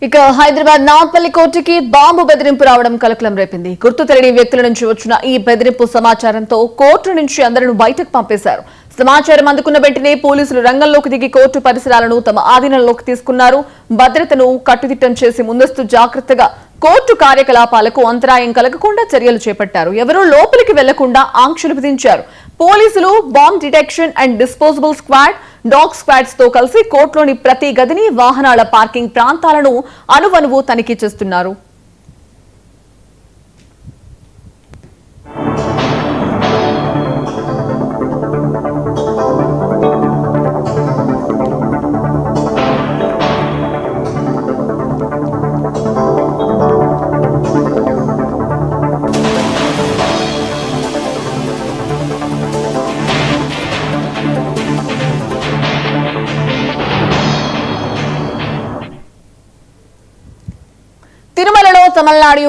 ఇక హైదరాబాద్ నాంపల్లి కోర్టుకి బాంబు బెదిరింపు రావడం కలకలం రేపింది. గుర్తు తెలియని వ్యక్తుల నుంచి వచ్చిన ఈ బెదిరింపు సమాచారంతో కోర్టు నుంచి అందరూ బయటకు పంపేశారు. సమాచారం అందుకున్న వెంటనే పోలీసులు రంగంలోకి దిగి కోర్టు పరిసరాలను తమ ఆధీనంలోకి తీసుకున్నారు. భద్రతను కట్టుదిట్టం చేసి ముందస్తు జాగ్రత్తగా కోర్టు కార్యకలాపాలకు అంతరాయం కలగకుండా చర్యలు చేపట్టారు. ఎవరూ లోపలికి వెళ్లకుండా ఆంక్షలు విధించారు. పోలీసులు bomb detection and disposable squad, dog squads తో కలిసి కోర్టులోని ప్రతి గదిని, వాహనాల పార్కింగ్ ప్రాంతాలను అనువనువు తనిఖీ చేస్తున్నారు. తిరుమలలో తమిళనాడు